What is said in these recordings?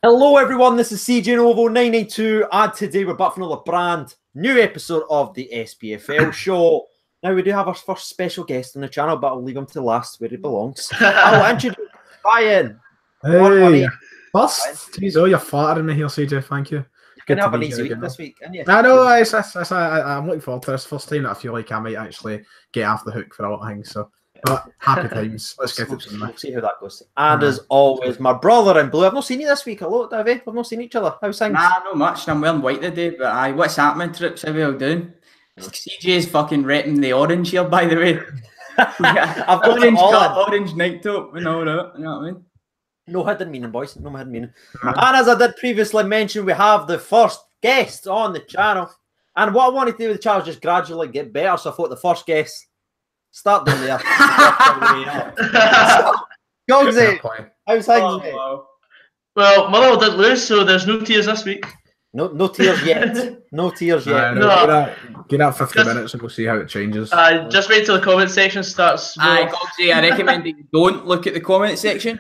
Hello everyone, this is CJ Novo 992 and today we're back for another brand new episode of the Spfl show. Now we do have our first special guest on the channel, but I'll leave him to last where he belongs. I'll introduce Ryan. Hey, first, geez, oh, you're flattering me here, CJ, thank you. You're going to have an easy week this week, aren't you? I know, I'm looking forward to this. First time that I feel like I might actually get off the hook for a lot of things, so... But happy times. Let's get it. We'll see how that goes. And as always, my brother in blue. I've not seen you this week. Hello, Davey. We've not seen each other. How's things? Nah, not much. I'm wearing white today, but what's happening, Trips? How are we all doing? CJ's fucking repping the orange here, by the way. I've got orange cut, orange night top, and all that. You know what I mean? No hidden meaning, boys. No hidden meaning. And as I did previously mention, we have the first guest on the channel. And what I wanted to do with the channel is just gradually get better. So I thought the first guest. Start down there. Goggsy, how's things? Wow. Well, Motherwell did lose, so there's no tears this week. No tears yet. No tears yet. No. Get out 50 minutes and we'll see how it changes. Just wait till the comment section starts. Goggsy, I recommend that you don't look at the comment section.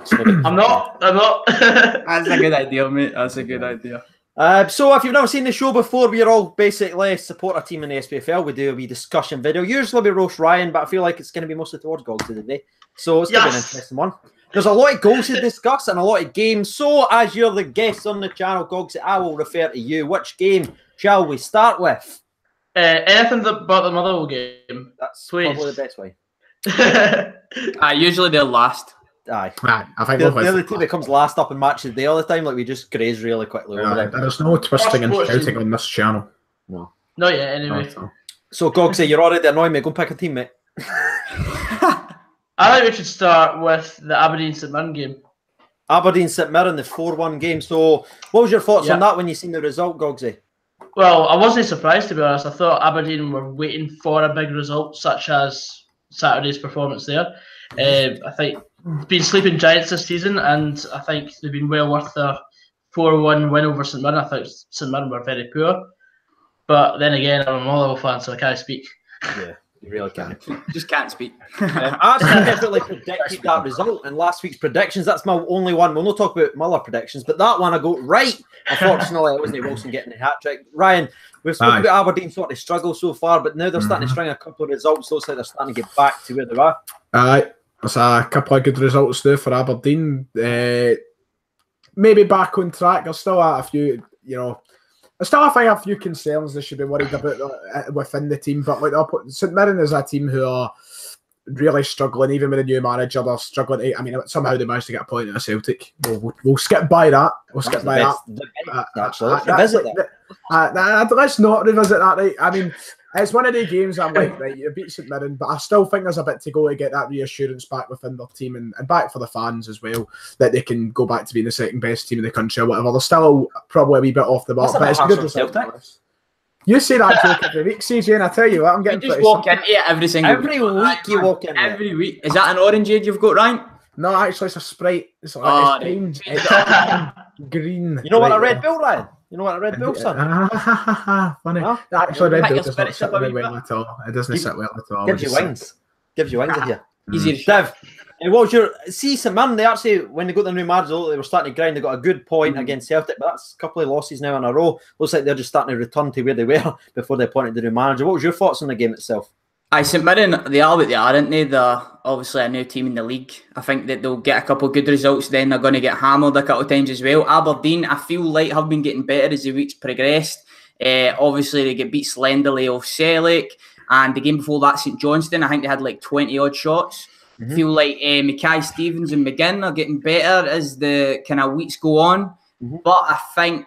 I'm not. That's a good idea, mate. That's a good idea. So if you've never seen the show before, we are all basically support a team in the SPFL. We do a wee discussion video. Usually we roast Ryan, but I feel like it's going to be mostly towards Goggsy today. So it's going to be an interesting one. There's a lot of goals to discuss and a lot of games. So as you're the guest on the channel, Goggsy, I will refer to you. Which game shall we start with? Anything but the Motherwell game. That's please. Probably the best way. Usually they're last. Aye. I think the other team that comes last up in match of the day all the time, like we just graze really quickly over there. There's no twisting and shouting on this channel. No. Not yet, anyway. So, Goggsy, you're already annoying me. Go and pick a team, mate. I think we should start with the Aberdeen St Mirren game. Aberdeen St Mirren, the 4-1 game. So, what was your thoughts on that when you seen the result, Goggsy? Well, I wasn't surprised, to be honest. I thought Aberdeen were waiting for a big result, such as Saturday's performance there. I think been sleeping giants this season, and I think they've been well worth their 4-1 win over St Mirren. I thought St Mirren were very poor, but then again, I'm a Motherwell fan, so I can't speak. Yeah, you really can't. Just can't speak. I definitely predicted that result in last week's predictions. That's my only one. We'll not talk about Muller predictions, but that one I got right. Unfortunately, it wasn't Wilson getting the hat trick. Ryan, we've spoken about Aberdeen sort of struggle so far, but now they're starting to string a couple of results. Looks like they're starting to get back to where they were. There's a couple of good results there for Aberdeen. Maybe back on track. There's still a few, I still think a few concerns they should be worried about within the team. But like St Mirren is a team who are really struggling, even with a new manager. They're struggling. Somehow they managed to get a point at a Celtic. We'll skip by that. We'll skip by that. Let's not revisit that. Right? It's one of the games I'm like, right, you beat St Mirren, but I still think there's a bit to go to get that reassurance back within their team and back for the fans as well, that they can go back to being the second best team in the country or whatever. They're still probably a wee bit off the mark, but it's a good result. You say that joke every week, CJ, and I tell you what, I'm getting you just walk into it every single week. You walk in every week. Is that an orangeade you've got, Ryan? No, actually, it's a Sprite. It's green. Green. You know what a Red Bull, Ryan? You know what a Red Bull, son? Funny. Huh? Actually, Red Bull does not sit well at all. It doesn't sit well at all. Gives you wings. Gives you wings here. Easy. Dev, what was your... See, St Mirren, they actually, when they got their new manager, they were starting to grind. They got a good point against Celtic, but that's a couple of losses now in a row. Looks like they're just starting to return to where they were before they appointed the new manager. What was your thoughts on the game itself? St Mirren, they are what they are, aren't they? They're obviously a new team in the league. I think that they'll get a couple of good results, then they're going to get hammered a couple of times as well. Aberdeen, I feel like, have been getting better as the weeks progressed. Obviously, they get beat slenderly off Celtic, and the game before that, St Johnstone, I think they had like 20-odd shots. I feel like Mackay Stevens and McGinn are getting better as the kind of weeks go on. But I think,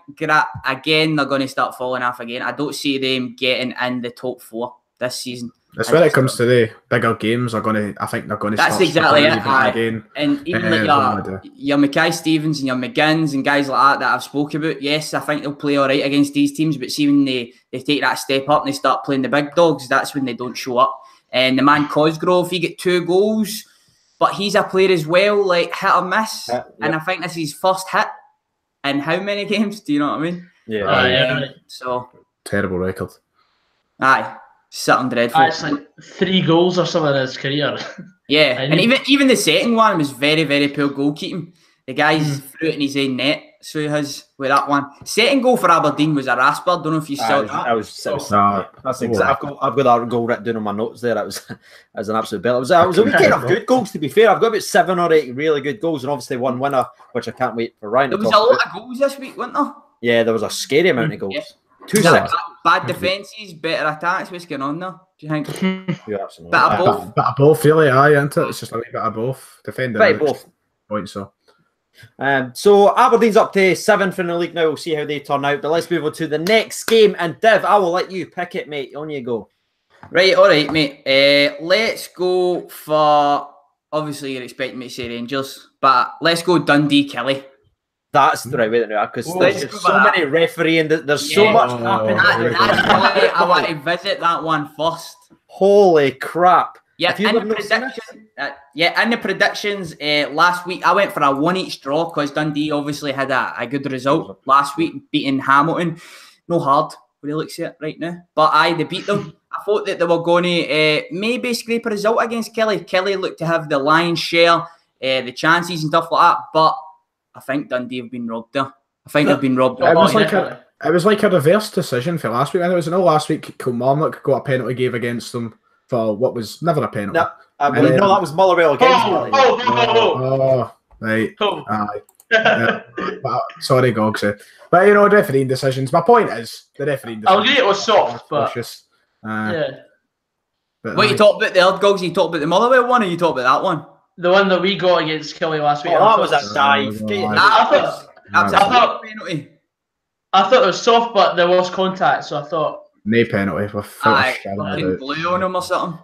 again, they're going to start falling off again. I don't see them getting in the top 4 this season. That's when it comes to the bigger games. I think they're going to. That's start exactly it. Again. And even like your Mackay Stevens and your McGinns and guys like that I've spoken about. Yes, I think they'll play all right against these teams. But see, when they take that step up and they start playing the big dogs, that's when they don't show up. And the man Cosgrove, he get 2 goals, but he's a player as well, like hit or miss. And I think this is his first hit in how many games? Do you know what I mean? Yeah. So terrible record. Aye. Something dreadful. It's like 3 goals or something in his career. Yeah, and even the second one was very, very poor goalkeeping. The guy's threw it in his own net, so he has with that one. Second goal for Aberdeen was a rasper. Don't know if you saw that. That's exactly. I've got that goal written down on my notes there. That was an absolute bell. It was a weekend of good goals. To be fair, I've got about 7 or 8 really good goals, and obviously one winner, which I can't wait for Ryan. There was a lot of goals this week, wasn't there? Yeah, there was a scary amount of goals. Yeah. 2-6. Bad defences, better attacks. What's going on there? Do you think? Yeah, absolutely. Bit of both. Bit of both, really. Isn't it? It's just a wee bit of both. Defending. Bit of both. Points so. So Aberdeen's up to 7th in the league now. We'll see how they turn out. But let's move on to the next game. And Div, I will let you pick it, mate. On you go. Right, all right, mate. Let's go for. Obviously, you're expecting me to say Rangers, but let's go Dundee Kelly. That's the right way to do it, because there's so many refereeing. There's so much happening. That's why I want to visit that one first. Holy crap! Yeah, in the predictions last week, I went for a 1-1 draw because Dundee obviously had a good result last week, beating Hamilton. No hard, when you look at it right now. But they beat them. I thought that they were going to maybe scrape a result against Kelly. Kelly looked to have the lion's share, the chances and stuff like that. But I think Dundee have been robbed there. I think they've been robbed. It was like a reverse decision for last week. And it was last week Kilmarnock got a penalty gave against them for what was never a penalty. No, that was Motherwell against them. Right. Yeah. Sorry, Goggsy. But refereeing decisions. My point is the refereeing decisions. I'll agree it was soft, but yeah. What you talk about the old Goggsy? You talk about the Motherwell one, or you talk about that one? The one that we got against Kelly last week. Oh, that was a dive. I thought it was soft, but there was contact, so I thought. No penalty. Fucking blue on him or something.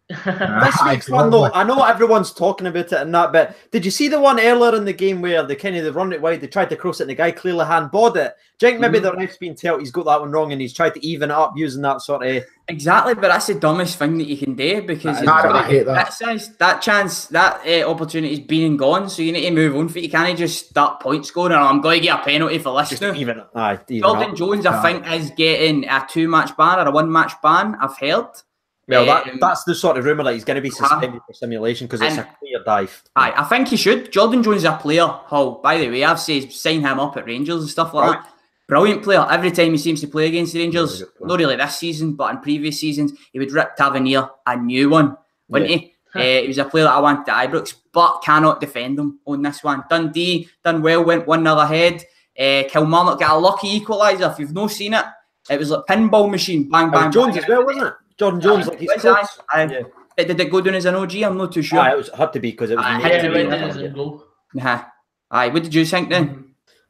This week's one though, I know everyone's talking about it and that, but did you see the one earlier in the game where they run it wide, they tried to cross it and the guy clearly handballed it? Do you think maybe the ref's been told he's got that one wrong and he's tried to even it up using that sort of... Exactly, but that's the dumbest thing that you can do because I hate that. That chance, that opportunity's been and gone, so you need to move on for it. You can't just start point scoring and I'm going to get a penalty for this now. Jordan Jones, I think, is getting a 2-match ban or a 1-match ban, I've heard. Well, that's the sort of rumour that he's going to be suspended for simulation because it's a clear dive. I think he should. Jordan Jones is a player, Hull. By the way, I've said sign him up at Rangers and stuff like that. Brilliant player. Every time he seems to play against the Rangers, not really this season, but in previous seasons, he would rip Tavernier a new one, wouldn't he? He was a player that I wanted at Ibrox, but cannot defend him on this one. Dundee done well, went 1-0 ahead. Kilmarnock got a lucky equaliser. If you've not seen it, it was like pinball machine. Bang, bang, Jones bang. as well, wasn't it? Jordan Jones, like he's close. Did it go down as an OG? I'm not too sure. It had to be because it was. What did you think then?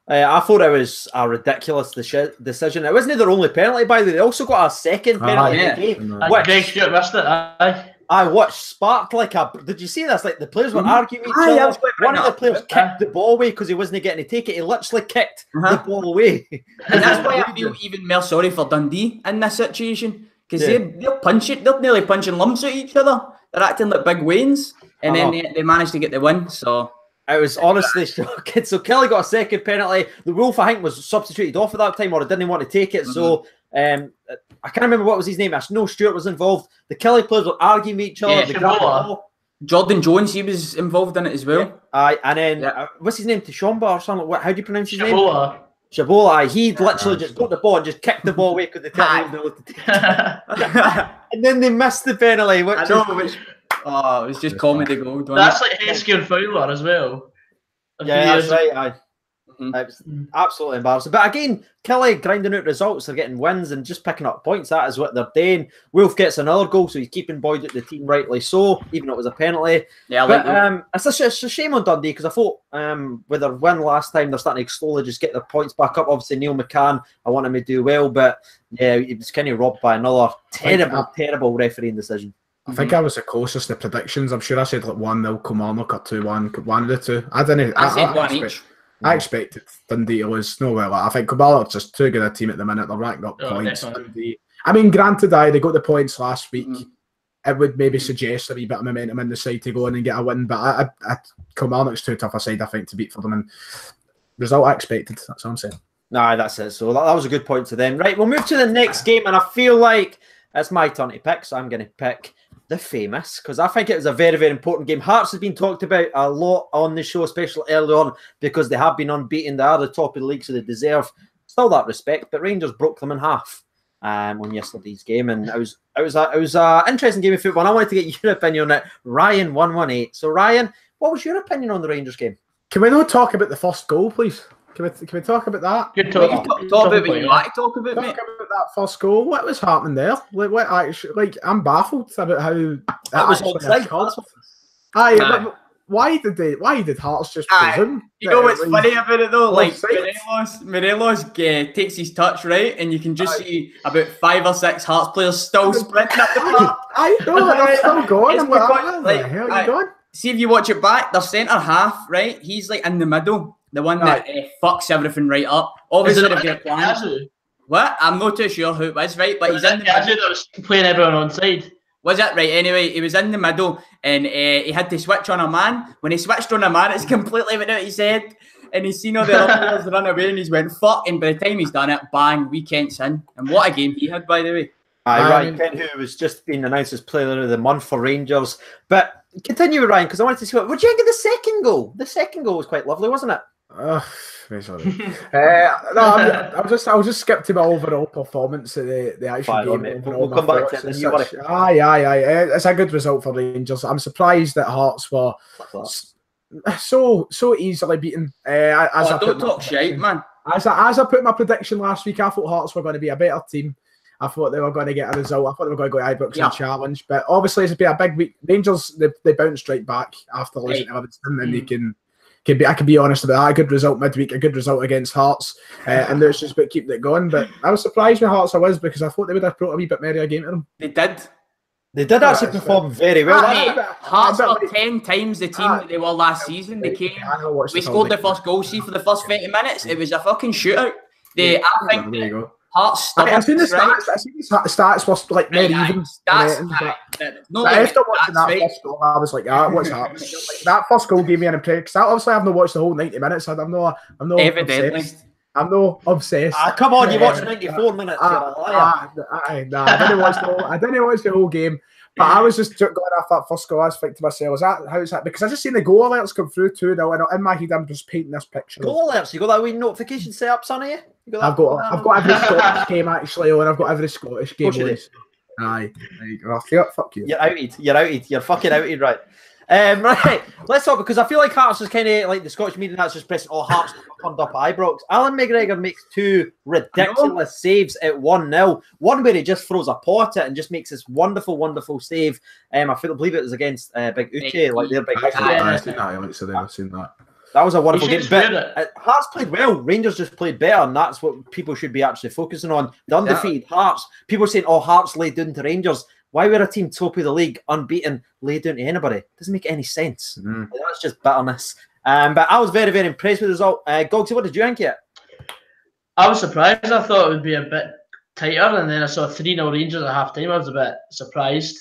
I thought it was a ridiculous decision. It wasn't their only penalty, by the way. They also got a second penalty in the game. Greg Stewart missed it. I watched sparked like a... Did you see this? Like the players were arguing with each other. One of the players kicked the ball away because he wasn't getting to take it. He literally kicked the ball away. And that's why I feel even more sorry for Dundee in this situation. Because they're nearly punching lumps at each other. They're acting like big Waynes. And then they managed to get the win. So it was honestly shocking. So Kelly got a second penalty. The Wolf, I think, was substituted off at that time or didn't want to take it. So I can't remember what was his name. I know Stewart was involved. The Kelly players were arguing with each other. Jordan Jones, he was involved in it as well. And then, what's his name? Tashomba or something? How do you pronounce his name? Shabola, he literally just got the ball and just kicked the ball away because they didn't know what to take. And then they missed the penalty. It was just comedy gold. That's like Heskey and Fowler as well. That's right. It was absolutely embarrassing. But again, Kelly grinding out results. They're getting wins and just picking up points. That is what they're doing. Wolf gets another goal, so he's keeping Boyd at the team rightly so, even though it was a penalty. It's a shame on Dundee because I thought with their win last time, they're starting to slowly just get their points back up. Obviously, Neil McCann, I want him to do well, but he was kind of robbed by another terrible refereeing decision. I think I was the closest to predictions. I'm sure I said like 1-0 Kilmarnock or 2-1, one of the two. I said one each. I expected Dundee to lose. No, well, I think Kilmarnock's just too good a team at the minute. They're racking up points. Dundee, I mean, granted, they got the points last week. It would maybe suggest a wee bit of momentum in the side to go in and get a win, but Kilmarnock's too tough a side, I think, to beat for them. And result I expected. That's what I'm saying. That's it. So that was a good point to them. Right, we'll move to the next game, and I feel like It's my turn to pick, so I'm going to pick the famous, because I think it was a very, very important game. Hearts has been talked about a lot on the show, especially early on, because they have been unbeaten. They are the top of the league, so they deserve still that respect. But Rangers broke them in half on yesterday's game, and it was an interesting game of football. And I wanted to get your opinion on it. Ryan 118. So Ryan, what was your opinion on the Rangers game? Can we not talk about the first goal, please? Can we talk about that? Good talk about what you like to talk about, mate. Talk about that first goal. What was happening there? What actually? I'm baffled about how that was Why did Hearts just presume? You know what's funny about it though? Like Morelos takes his touch right, and you can just see about 5 or 6 Hearts players still sprinting up the park. I know, they're still going. I'm like, where the hell are you going? See if you watch it back, their centre half, right? He's like in the middle, the one that fucks everything right up. Obviously, if you're playing, what? I'm not too sure who it was, right? But he's in the middle. That was playing everyone on side. Was it right? Anyway, he was in the middle, and he had to switch on a man. When he switched on a man, it's completely went out his head, and he's seen all the other players run away, and he's went fuck. And by the time he's done it, bang, weekend's in. And what a game he had, by the way. Ryan Kent, who was just being announced as Player of the Month for Rangers. But continue with Ryan, because I wanted to see what do you think of the second goal? The second goal was quite lovely, wasn't it? Very sorry. I'll just skip to my overall performance of the actual game. We'll come back to it. Aye. It's a good result for Rangers. I'm surprised that Hearts were so easily beaten. Don't talk shite, man. As I put my prediction last week, I thought Hearts were going to be a better team. I thought they were going to get a result. I thought they were going to go Ibrox and challenge. But obviously, it's been a big week. Rangers, they bounced right back after losing to Livingston, and I can be honest about that. A good result midweek, a good result against Hearts, and it's just about keeping it going. But I was surprised with Hearts because I thought they would have brought a wee bit merrier game to them. They did. They did actually perform very well. Hearts were 10 times the team that they were last season. They came. We scored the first goal. See, for the first 30 minutes, it was a fucking shootout. I think Hearts. I've seen the stats. I seen the stats was like very even. After watching that first goal, I was like, what's happening? Like, that first goal gave me an impression. Because obviously, I've not watched the whole 90 minutes. I'm not obsessed. I'm not obsessed. Come on, you watched 94 minutes. I didn't watch the whole game. But I was just going off that first goal. I was thinking to myself, how is that? Because I just seen the goal alerts come through too now, and in my head I'm just painting this picture. Goal alerts? You got that wee notification set up, son, you? I've got every Scottish game actually on. I've got every Scottish game on. Aye, there you go. Fuck you. You're outed. You're fucking outed, right? Right, let's talk, because I feel like Hearts is kind of like the Scottish media that's just pressing, Hearts turned up at Ibrox. Alan McGregor makes 2 ridiculous saves at 1-0. One where he just throws a paw at it and just makes this wonderful, wonderful save. I believe it was against Big Uche, like their big. I've seen that. That was a wonderful game. But Hearts played well. Rangers just played better, and that's what people should be actually focusing on. The undefeated Hearts. People are saying, Hearts laid down to Rangers. Why would a team top of the league, unbeaten, lay down to anybody? Doesn't make any sense. That's just bitterness. But I was very, very impressed with the result. Goggsy, what did you think of it? I was surprised. I thought it would be a bit tighter, and then I saw 3-0 Rangers at half-time. I was a bit surprised.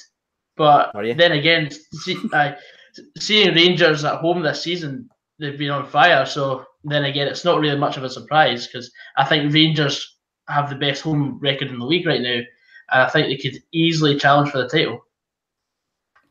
But then again, seeing Rangers at home this season, they've been on fire. So then again, it's not really much of a surprise, because I think Rangers have the best home record in the league right now. And I think they could easily challenge for the title.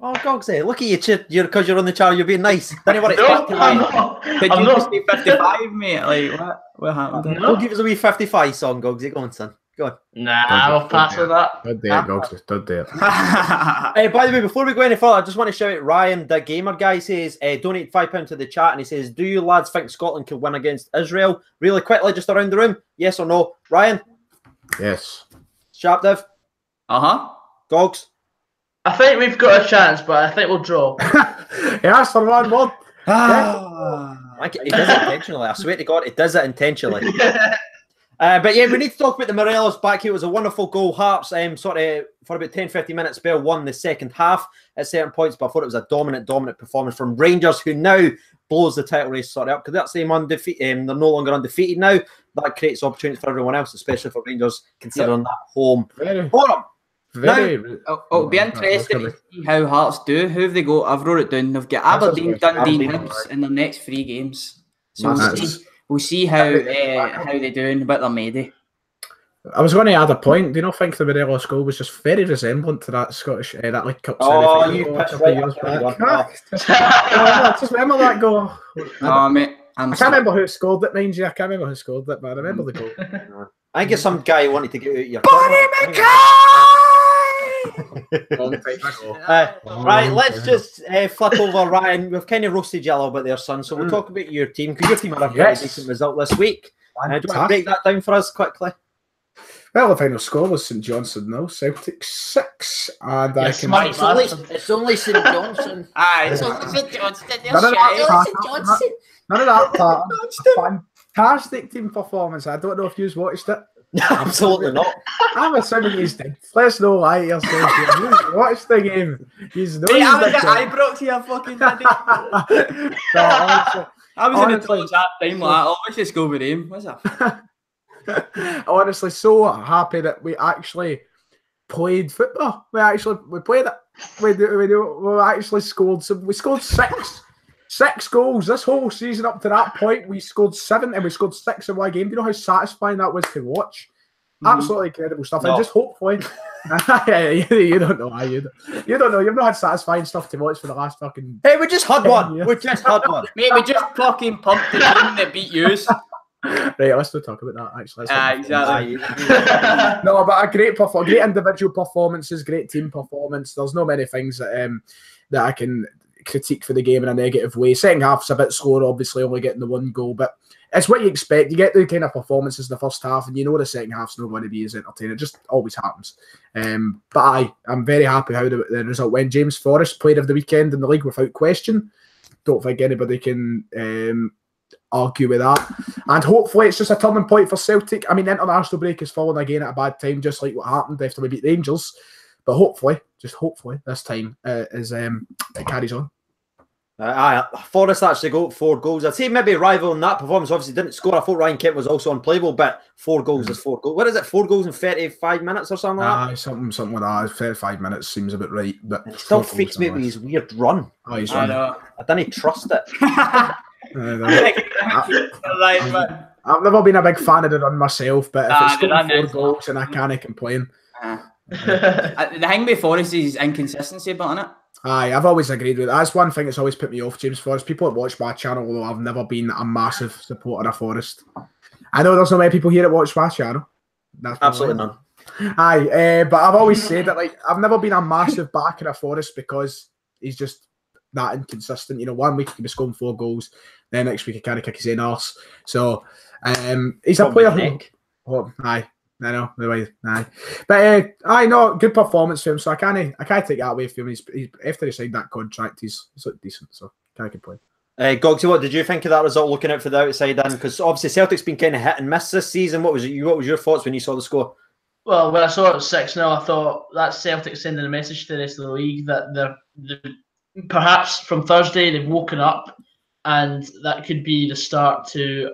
Goggsy, look at you, because you're on the channel, you're being nice. Don't worry, I'm not. Did you just say 55, mate? Like, what happened? Don't give us a wee 55 song, Goggsy. Go on, son. Go on. Nah, I'll pass with that. Don't do it, Goggsy. Don't do it. By the way, before we go any further, I just want to shout out Ryan, the gamer guy, says, donate £5 to the chat, and he says, do you lads think Scotland could win against Israel? Really quickly, just around the room. Yes or no? Ryan? Yes. Sharpdiv? Gogs? I think we've got a chance, but I think we'll draw. He asked for one more. He does it intentionally. I swear to God, he does it intentionally. But yeah, we need to talk about the Morelos back here. It was a wonderful goal. Hearts, for about 10-15 minutes spell, won the second half at certain points, but I thought it was a dominant performance from Rangers, who now blows the title race up, because that's them undefeated. They're no longer undefeated now. That creates opportunities for everyone else, especially for Rangers, considering that home. It'll be interesting to see how Hearts do. Who have they got? I've wrote it down. They've got Aberdeen, Dundee, Hibs in their next 3 games. So we'll see how they do and what they're made of. I was going to add a point. Do you not think the Morelos goal was just very resemblant to that Scottish, that League Cup Oh, semi-final you goal pissed a couple of right years up back? Just remember that goal. Oh, mate. I can't remember who scored it, mind you. I can't remember who scored it, but I remember the goal. I think it's some guy who wanted to get out your right, let's just flip over, Ryan. We've kind of roasted you a little bit there, son. So we'll talk about your team, because your team had a pretty decent result this week. Do you want to break that down for us quickly? Well, the final score was St Johnstone 0, Celtic 6, and I can. It's only St Johnstone. It's only St Johnstone. None of that part. Fantastic team performance. I don't know if you've watched it. Absolutely not. I'm assuming he's did. Let's no lie to yourself here. He's watched the game. He's no. I was at Ibrox here fucking daddy. I was in the toilet that time like, let's just go with him. What's that? Honestly, so happy that we actually played football. We played it. We actually scored some. We scored six goals this whole season up to that point. We scored 7 and we scored 6 in one game. Do you know how satisfying that was to watch? Absolutely incredible stuff. No. And just hopefully, you don't know. You don't know. You've not had satisfying stuff to watch for the last fucking. Hey, we just had one. Years. We just had one. Mate, we just fucking pumped the team that beat yous. Right, let's not talk about that. Actually, exactly. No, but a great individual performances, great team performance. There's no many things that I can critique for the game in a negative way. Second half's a bit slower, obviously, only getting the 1 goal, but it's what you expect. You get the kind of performances in the first half, and you know the second half's not going to be as entertaining. It just always happens. But I'm very happy how the result went. James Forrest played of the weekend in the league without question. Don't think anybody can argue with that. And hopefully it's just a turning point for Celtic. I mean, the international break is falling again at a bad time, just like what happened after we beat Rangers. But hopefully, this time it carries on. Forrest actually got 4 goals. I'd say maybe rivaling that performance. Obviously didn't score. I thought Ryan Kent was also unplayable, but 4 goals is 4 goals. What is it? 4 goals in 35 minutes or something like that? Something like that. 35 minutes seems a bit right, but it still freaks me with his weird run. Oh, he's running. I didn't trust it. I've never been a big fan of the run myself, but if it's scoring 4 goals, and I can't complain. The thing with Forrest is inconsistency about it. Aye, I've always agreed with that. That's one thing that's always put me off James Forrest. People that watch my channel, although I've never been a massive supporter of Forrest. I know there's not many people here that watch my channel. That's absolutely none. Aye, but I've always said that I've never been a massive backer of Forrest because he's just that inconsistent. You know, 1 week he can be scoring 4 goals, then next week he can't kick his own arse. So he's a player who. Aye. I know, aye. But I know, good performance for him, so I can't take that away from him. He's after he signed that contract, he's looked decent, so can't complain. Goggsy, what did you think of that result looking out for the outside in? Because obviously Celtic's been kind of hit and miss this season. What was your thoughts when you saw the score? Well, when I saw it was 6-0, I thought that's Celtic sending a message to the rest of the league that they're perhaps from Thursday they've woken up, and that could be the start to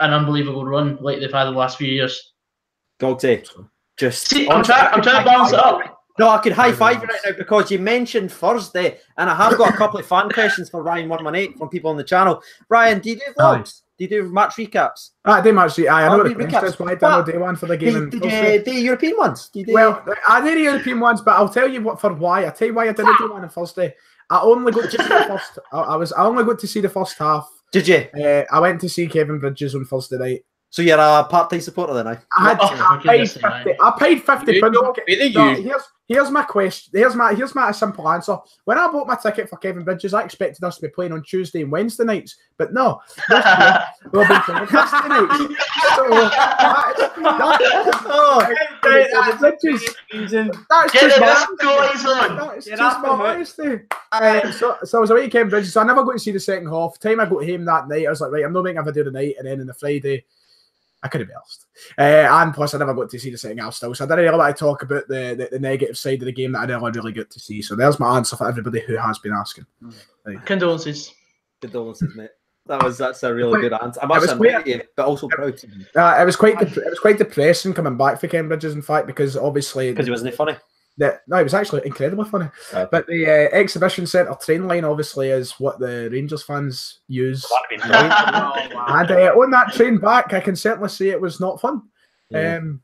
an unbelievable run like they've had the last few years. Goggsy, just see, I'm trying to balance it up. No, I could high five you right now because you mentioned Thursday, and I have got a couple of fan questions for Ryan 118 from people on the channel. Ryan, do you do vlogs? Do you do match recaps? I do match recaps. I know the recaps. Why did I do one for the game? Did you do European ones? Well, I did the European ones, but I'll tell you why. I'll tell you why I didn't do one on Thursday. I only got to see the first. I only got to see the first half. Did you? I went to see Kevin Bridges on Thursday night. So you're a part-time supporter then, I paid £50. Here's my question. Here's my simple answer. When I bought my ticket for Kevin Bridges, I expected us to be playing on Tuesday and Wednesday nights, but no. We'll be playing on Thursday nights. That's just my honesty. So I was away at Kevin Bridges, so I never got to see the second half. The time I got home that night, I was like, right, I'm not making a video tonight, and then on the Friday, I could have burst. And plus, I never got to see the second half still. So I didn't really want to talk about the negative side of the game that I never really got to see. So there's my answer for everybody who has been asking. Condolences. Condolences, mate. That's a really good answer. I must admit you, but also proud. It was quite depressing coming back for Cambridges, in fact, because obviously he wasn't funny. No, it was actually incredibly funny. But the exhibition centre train line obviously is what the Rangers fans use. And on that train back, I can certainly say it was not fun. Did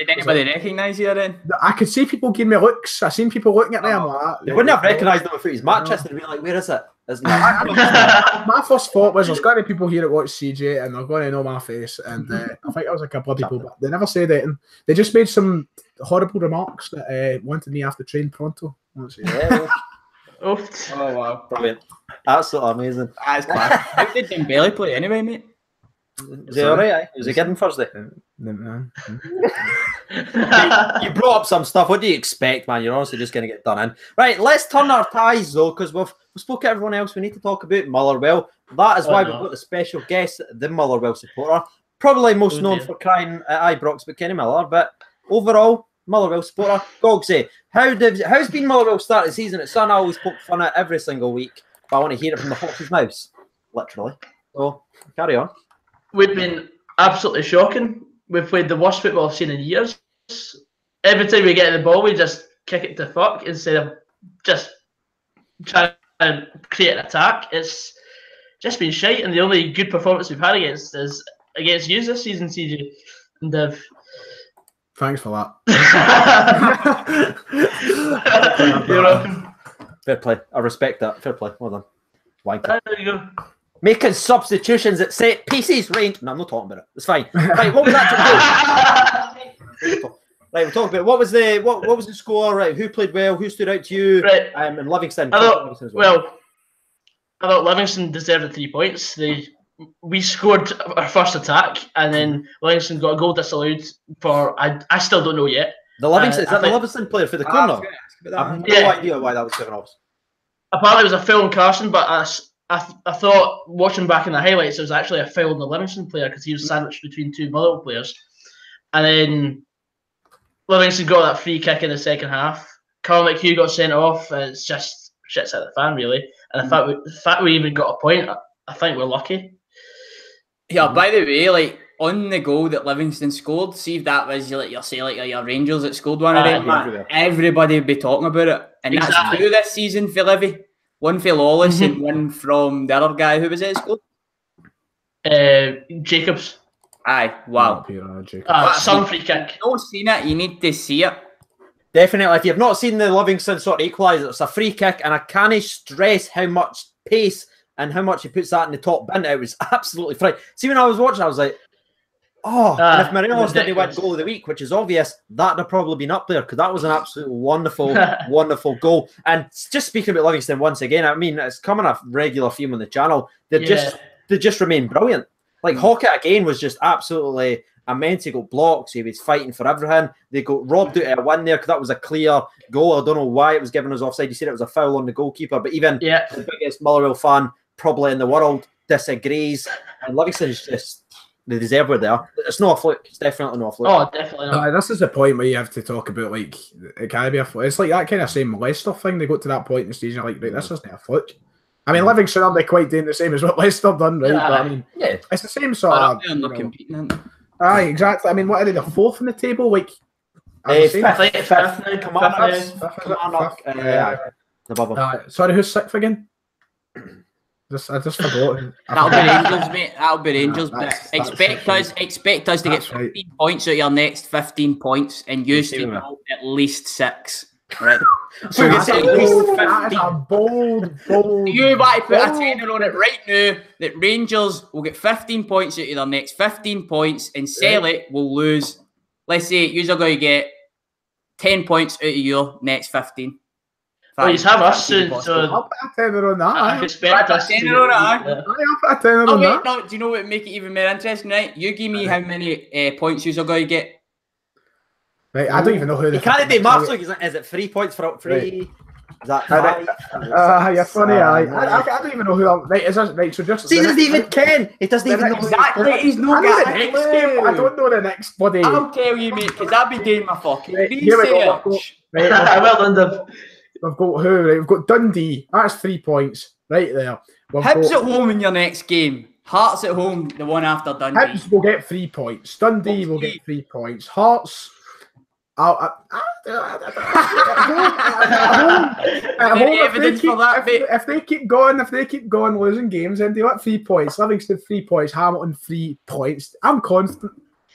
anybody recognise you then? I could see people giving me looks. I seen people looking at me. I'm like, you wouldn't have recognised them if it was Manchester and be like, where is it? Isn't it? My first thought was there's going to be people here that watch CJ and they're going to know my face. And I think it was a couple of people, but they never said anything. They just made some horrible remarks that wanted me after train pronto. Oh wow, brilliant! Absolutely amazing. That's class. How did Dembele play anyway, mate? Was he alright? Was he good on Thursday? You brought up some stuff. What do you expect, man? You're honestly just going to get done in. Right, let's turn our ties, though, because we've spoken to everyone else. We need to talk about Motherwell. That is why we've got the special guest, the Motherwell supporter. Probably most known for crying at Ibrox, but Kenny Miller. But overall, Motherwell supporter. Goggsy, how's been Motherwell start the season? It's something I always poke fun at every single week, but I want to hear it from the horse's mouth, literally. So, carry on. We've been absolutely shocking. We've played the worst football I've seen in years. Every time we get the ball, we just kick it to fuck instead of just trying to create an attack. It's just been shite, and the only good performance we've had against is against you this season, CJ and Dev. Thanks for that. You're welcome. Fair play. I respect that. Fair play. Well done. Wanker. There you go. Making substitutions at set pieces range. No, I'm not talking about it. It's fine. Right, what was that to do? Right, we're talking about what was the score? Right, who played well? Who stood out to you? Right, and Livingston. I thought Livingston deserved the 3 points. We scored our first attack, and then Livingston got a goal disallowed for I still don't know yet. The Livingston is that the Livingston player for the corner? I have no idea why that was given off. Apparently, it was a foul on Carson, but I thought watching back in the highlights, it was actually a foul on the Livingston player because he was sandwiched between two Motherwell players. And then Livingston got that free kick in the second half. Carl McHugh got sent off. It's just shit's out of the fan, really. And the fact we even got a point, I think we're lucky. Yeah, by the way, like on the goal that Livingston scored, see if that was your Rangers that scored one of them. Everybody would be talking about it. And that's two this season for Livy. One for Lawless and one from the other guy. Who was it scored? Jacobs. Aye, wow. Some free kick. If you've not seen it, you need to see it. Definitely. If you've not seen the Livingston sort of equaliser, it's a free kick, and I can't stress how much pace and how much he puts that in the top bin. It was absolutely frightening. See, when I was watching, I was like, and if Morelos didn't win goal of the week, which is obvious, that'd have probably been up there because that was an absolutely wonderful, wonderful goal. And just speaking about Livingston once again, I mean, it's coming a regular theme on the channel. They just remain brilliant. Like Hockett again was just absolutely immense. He got blocks. He was fighting for everything. They got robbed out of a win there because that was a clear goal. I don't know why it was given as offside. You said it was a foul on the goalkeeper, but even the biggest Motherwell fan probably in the world disagrees. And Livingston's just. They deserve where they are. It's not a fluke. It's definitely not a fluke. Oh, definitely not. This is the point where you have to talk about, like, it can't be a fluke. It's like that kind of same Leicester thing. They got to that point in the season, like, right, this isn't a fluke. I mean, Livingston aren't they quite doing the same as what Leicester done, right? But I mean, it's the same sort of. Aye, exactly. I mean, what are they, the fourth in the table? Like, fifth. Sorry, who's sixth again? I just forgot. That'll be Rangers, mate. That'll be Rangers. Expect us to get 15 points out of your next 15 points, and you to know at least 6. Right. So you say at least 15. That is a bold. You might put a tenner on it right now that Rangers will get 15 points out of their next 15 points, and Celtic will lose. Let's say you're going to get 10 points out of your next 15. Well, you have us soon, so I'll put a tenner on that. I expect us to. I'll put a tenner on that. No, do you know what would make it even more interesting, right? You give me how many points you're going to get. Right, I don't even know who. You can't do maths. Is it 3 points for up 3? Right. Is that 5? You're funny. I don't even know who. Right, is this right? So just. He doesn't even ken. He doesn't even know exactly. He's not the next game. I don't know the next buddy. I'll tell you, mate, because I'll be doing my fucking research. Well done, Dave. We've got who? Right, we've got Dundee. That's 3 points right there. Hibs at home in your next game. Hearts at home, the one after Dundee. Hibs will get 3 points. Dundee will get 3 points. Hearts. If they keep going losing games, then they want 3 points. Livingston 3 points. Hamilton 3 points. I'm confident.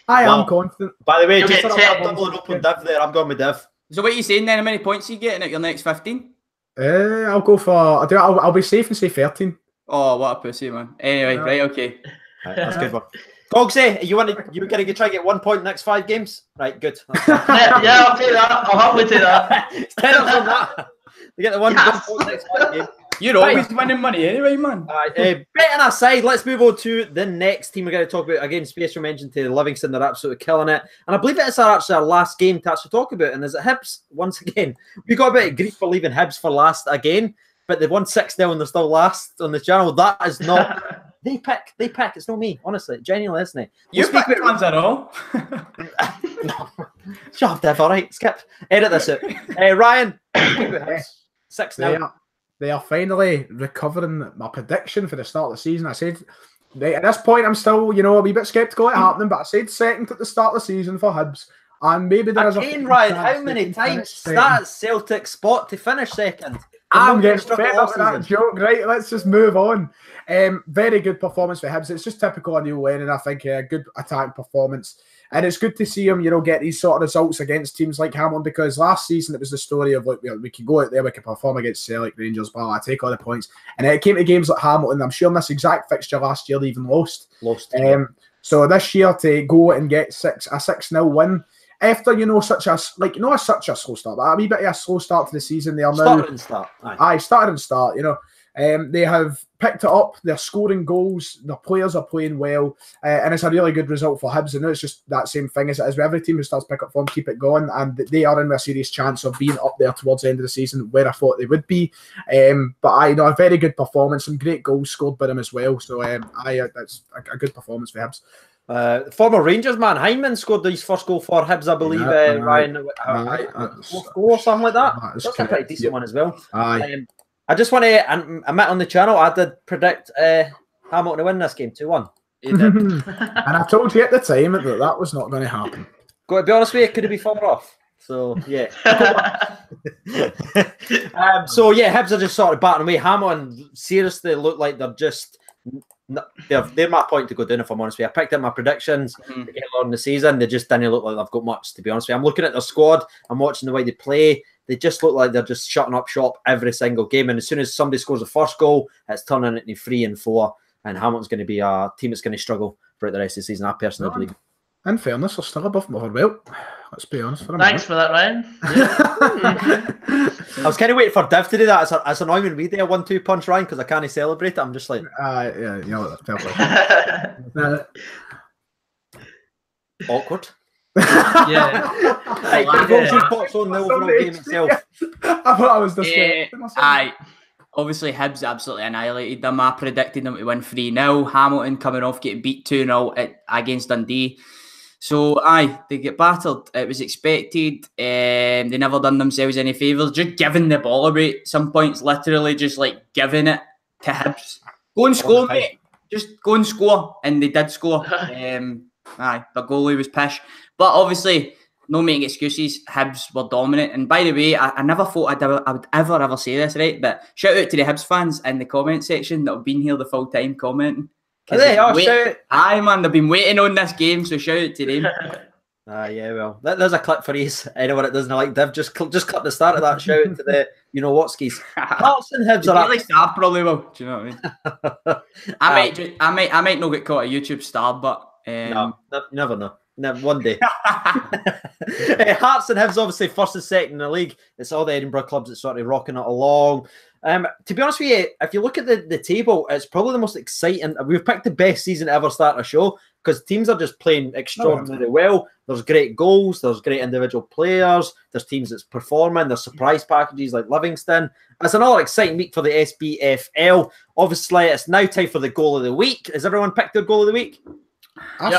I am confident. By the way, You'll just get I'm 10. doubling up on Div there. I'm going with Div. So what are you saying then? How many points are you getting at your next 15? I'll go for. I'll be safe and say 13. Oh, what a pussy, man. Anyway, right, okay. Right, that's a good one. Goggsy, you going to try and get 1 point next 5 games? Right, good. Yeah, I'll take that. I'll happily take that. It's 10 up on that. You get the one point next 5 games. You're always winning money anyway, man. Betting aside, let's move on to the next team we're going to talk about. Again, special mention to Livingston. They're absolutely killing it. And I believe it's actually our last game to actually talk about. And is it Hibs? Once again, we got a bit of grief for leaving Hibs for last again. But they've won 6-0 and they're still last on the channel. That is not... They pick. It's not me, honestly. Genuinely, isn't it? You pick the ones at all. No. Shut up, Dev. All right, skip. Edit this out. Ryan, 6-0. They are finally recovering my prediction for the start of the season. I said, at this point, I'm still, a wee bit sceptical at happening, but I said second at the start of the season for Hibs. And maybe there is a... Ryan, how many times that Celtic spot to finish second? I'm getting fed up with that joke. Right, let's just move on. Very good performance for Hibs. It's just typical of Neil Lennon. I think a good attacking performance. And it's good to see him, get these sort of results against teams like Hamilton, because last season it was the story of we could go out there, we could perform against Celtic, Rangers, blah, blah, take all the points. And it came to games like Hamilton. I'm sure in this exact fixture last year they even lost. So this year to go and get a 6-0 win after such a slow start, but a wee bit of a slow start to the season. They are now started and start. They have picked it up. They're scoring goals. Their players are playing well, and it's a really good result for Hibs. And it's just that same thing as it is with every team who starts pick up form, keep it going, and they are in a serious chance of being up there towards the end of the season, where I thought they would be. But a very good performance, some great goals scored by them as well. So that's a good performance for Hibs. Former Rangers man Hyman scored his first goal for Hibs, I believe. Ryan, goal or something like that. That's a pretty decent one as well. I just want to admit on the channel, I did predict Hamilton to win this game 2-1. And I told you at the time that was not going to happen. Got to be honest with you, it could be further off. So yeah. Hibs are just sort of batting away. Hamilton seriously look like they're just. They're my point to go down, if I'm honest with you. I picked up my predictions to get along the season. They just didn't look like they've got much, to be honest with you. I'm looking at their squad. I'm watching the way they play. They just look like they're just shutting up shop every single game. And as soon as somebody scores the first goal, it's turning into 3 and 4. And Hamilton's going to be a team that's going to struggle throughout the rest of the season. I personally believe. In fairness, they're still above Motherwell. Let's be honest for a Thanks for that, Ryan. Yeah. I was kind of waiting for Div to do that. It's annoying when we do a 1-2 punch, Ryan, because I can't celebrate it. I'm just like... Awkward. Yeah. Thoughts on the overall game itself? I thought I was disgusted. Obviously, Hibs absolutely annihilated them. I predicted them to win 3-0. Hamilton coming off getting beat 2-0 against Dundee. So, they get battered. It was expected. They never done themselves any favours. Just giving the ball away at some points, literally just like giving it to Hibs. Go and score, mate. Just go and score. And they did score. The goalie was pish. But obviously, no making excuses. Hibs were dominant. And by the way, I never thought I would ever say this, right? But shout out to the Hibs fans in the comment section that have been here the full time commenting. Shout out. Man, they've been waiting on this game, so shout out to them. Yeah, well, there's a clip for you. Anyone that doesn't like Div, just clip the start of that. Shout out to the Whatskis. Hearts and Hibs are really star probably will. Do you know what I mean? I might not get caught a YouTube star, but no, never know. No, one day. Hearts and Hibs obviously first and second in the league. It's all the Edinburgh clubs that sort of rocking it along. To be honest with you, if you look at the table, it's probably the most exciting. We've picked the best season to ever start a show because teams are just playing extraordinarily well. There's great goals. There's great individual players. There's teams that's performing. There's surprise packages like Livingston. It's another exciting week for the SPFL. Obviously, it's now time for the goal of the week. Has everyone picked their goal of the week? I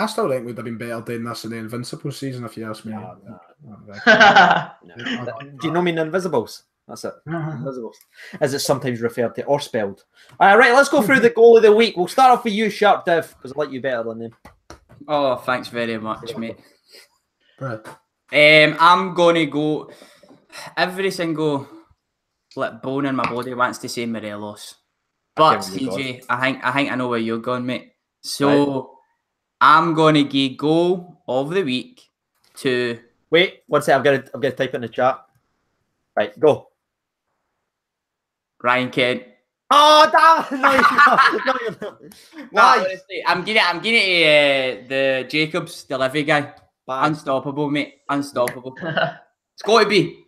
still think we'd have been better doing this in the Invincible season, if you ask me. Do you know me in Invisibles? That's it. Invisibles. As it's sometimes referred to or spelled. Right, let's go through the goal of the week. We'll start off with you, Sharp Div, because I like you better than them. Oh, thanks very much, mate. Right. I'm going to go... Every single bone in my body wants to say Morelos. But, CJ, I think I know where you're going, mate. So, I'm going to give goal of the week to... Wait, one second. I'm gonna type it in the chat. Right, go. Ryan Kent. Oh, damn! No, you're not. No, honestly, I'm giving it to the Jacobs, the Livy guy. Unstoppable, mate. Unstoppable. It's got to be.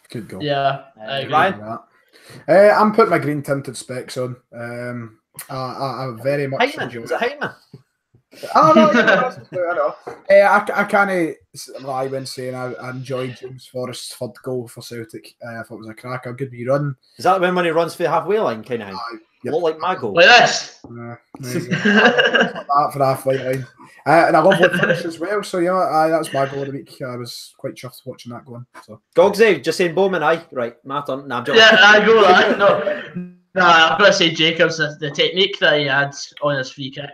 Good goal. Yeah, I agree. Ryan? I'm putting my green tinted specs on. I very much enjoy Is it Hyman? Oh no, I know. I can't lie when saying I enjoyed James Forrest's third goal for Celtic. I thought it was a cracker, good wee run. Is that when he runs for the halfway line, kind of? Yep. Look like my goal. Like this. Like that for halfway line. And I love what finish as well. So yeah, that's my goal of the week. I was quite chuffed watching that going. So Goggsy, just saying Bowman, aye. Right, my turn. Nah, I'm joking. Yeah, I go. I've got to say Jacobs, the technique that he had on his free kick.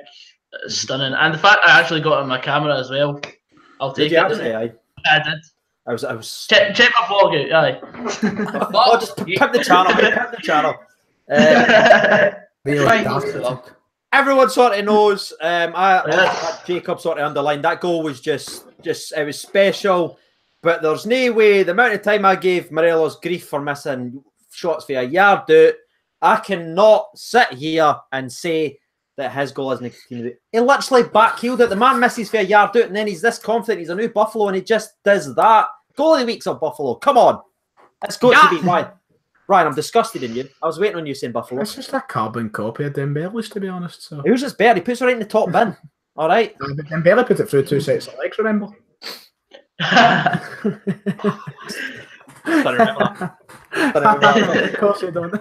Stunning, and the fact I actually got it on my camera as well. I'll take it. Aye. I did. I was. Check my vlog out. Aye. Oh, just pick the channel. Pick the channel. Everyone sort of knows. I had Jacob sort of underlined that goal was just it was special. But there's no way the amount of time I gave Morelos grief for missing shots for a yard out. I cannot sit here and say that his goal isn't a He literally backheeled it. The man misses for a yard out, and then he's this confident he's a new Buffalo, and he just does that. Goal of the week's of Buffalo. Come on. It's got to be Ryan. Ryan, I'm disgusted in you. I was waiting on you saying Buffalo. It's just a carbon copy of Dembele's, to be honest. So. Who's just better? He puts it right in the top bin. All right. Dembele put it through 2 sets of legs, remember? Don't remember that. Of course you don't.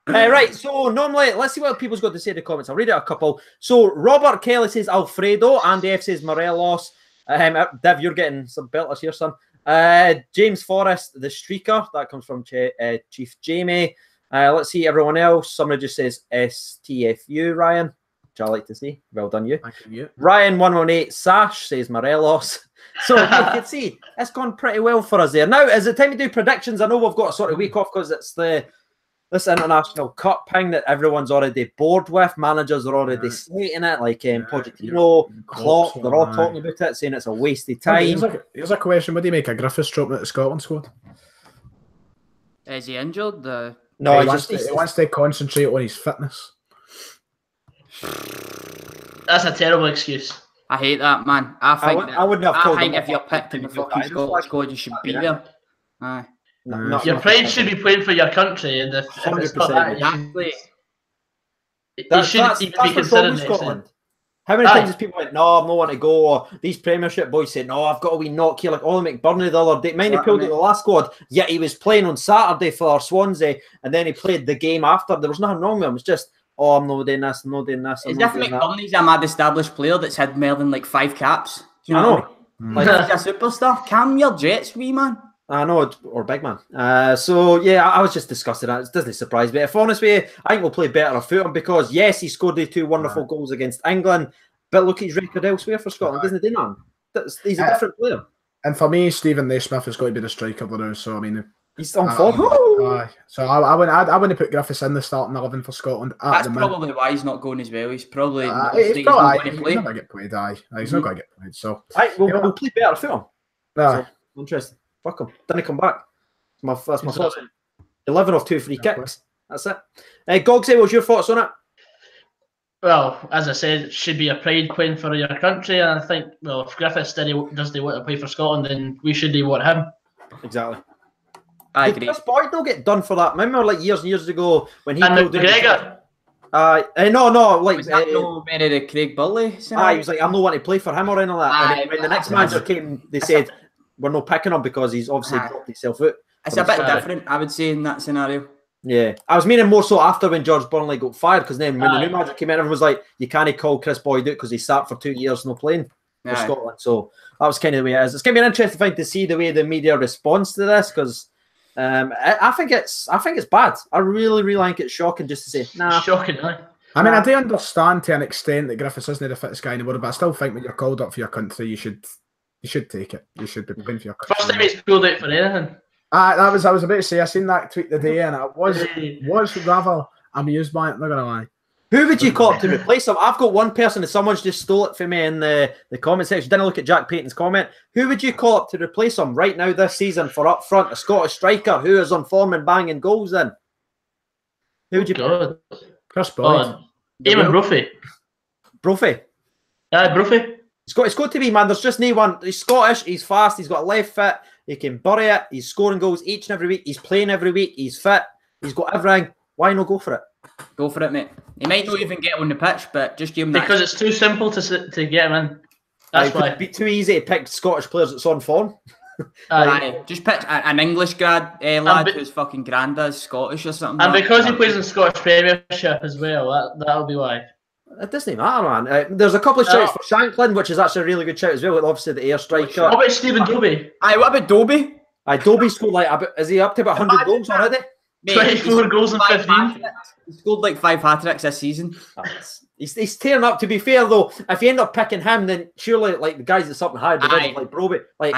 Right, so normally, let's see what people's got to say in the comments. I'll read out a couple. So Robert Kelly says Alfredo, Andy F says Morelos. Dev, you're getting some belters here, son. James Forrest, the streaker. That comes from Chief Jamie. Let's see everyone else. Somebody just says STFU, Ryan, which I like to see. Well done, you. Thank you. Ryan 118 Sash says Morelos. So you can see it's gone pretty well for us there. Now, is it time to do predictions? I know we've got a sort of week off because it's this international cup thing that everyone's already bored with. Managers are already slating it, like Pochettino, Klopp, they're all talking about it, saying it's a wasted time. Here's a question. What do you make of Griffiths dropping at the Scotland squad? Is he injured? No, he wants to concentrate on his fitness. That's a terrible excuse. I hate that, man. I wouldn't have told him. If you're picked in the fucking Scotland squad, you should be there. Aye. Your pride should be playing for your country, and if it's not that, you shouldn't even be considering Scotland. How many times has people went, no, I'm not want to go, or these Premiership boys said, no, I've got a wee knock here, like Ollie McBurney the other day. Mind he pulled out the last squad, yet he was playing on Saturday for Swansea, and then he played the game after. There was nothing wrong with him. It's just, oh, I'm not doing this, I'm not doing this. Is different McBurney's a mad established player that's had more than like 5 caps? You know? Like he's a superstar. Calm your jets, wee man. I know, or big man. So yeah, I was just disgusted. It doesn't surprise me. If honest with you, I think we'll play better afoot him because yes, he scored the 2 wonderful goals against England, but look at his record elsewhere for Scotland, doesn't he, man? He's a different player. And for me, Stephen Naismith has got to be the striker now. So I mean, he's on form. So I wouldn't put Griffiths in the starting 11 for Scotland. That's probably why he's not going as well. He's probably not he's going to play. He's not going to get played. He's not going to get played. So we'll play better for him. So, interesting. Fuck him. Didn't come back. That's my thoughts. 11 off 2 free kicks. That's it. Goggsy, what's your thoughts on it? Well, as I said, it should be a pride playing for your country, and I think, well, if Griffiths doesn't want to play for Scotland, then we should want him. Exactly. I agree. This boy don't get done for that. Remember, like years and years ago when he and McGregor. No, like was that no the Craig Burley? He was like, I'm not wanting to play for him or anything like that. And when the next manager came, they said we're not picking him because he's obviously dropped himself out. It's a bit different, I would say, in that scenario. Yeah, I was meaning more so after when George Burnley got fired, because then when the new manager came in, everyone was like, you can't call Chris Boyd out because he sat for 2 years not playing for Scotland. So that was kind of the way it is. It's going to be an interesting thing to see the way the media responds to this, because I think it's bad. I really think it's shocking just to say, nah. Shocking, right? I mean, I do understand to an extent that Griffiths isn't the fittest guy in the world, but I still think when you're called up for your country, you should take it. You should be playing for your country. First time he's pulled out for anything. I was about to say, I seen that tweet today and I was rather amused by it, not gonna lie. Who would you call up to replace him? I've got one person, and someone's just stole it from me in the comment section. Didn't look at Jack Payton's comment. Who would you call up to replace him right now this season for up front? A Scottish striker who is on form and banging goals in. Who would you God. Chris Boyd. Eamon Brophy. Brophy. Brophy. It's got to be, man. There's just no one. He's Scottish. He's fast. He's got a left foot. He can bury it. He's scoring goals each and every week. He's playing every week. He's fit. He's got everything. Why not go for it? Go for it, mate. He might not even get on the pitch, but just give him because it's too simple to get him in. That's why. It'd be too easy to pick Scottish players that's on form. Just pick an English lad whose fucking granddad's Scottish or something. And because he plays in Scottish Premiership as well, that'll be why. It doesn't matter, man. There's a couple of shouts for Shanklin, which is actually a really good shout as well. Obviously, the air striker. What about Stephen Dobie? What about Dobie? Dobie scored is he up to about 100 goals already? Mate, 24 goals in 15. He scored like 5 hat-tricks this season. He's tearing up. To be fair, though, if you end up picking him, then surely like the guys that's up and high, like Broby, like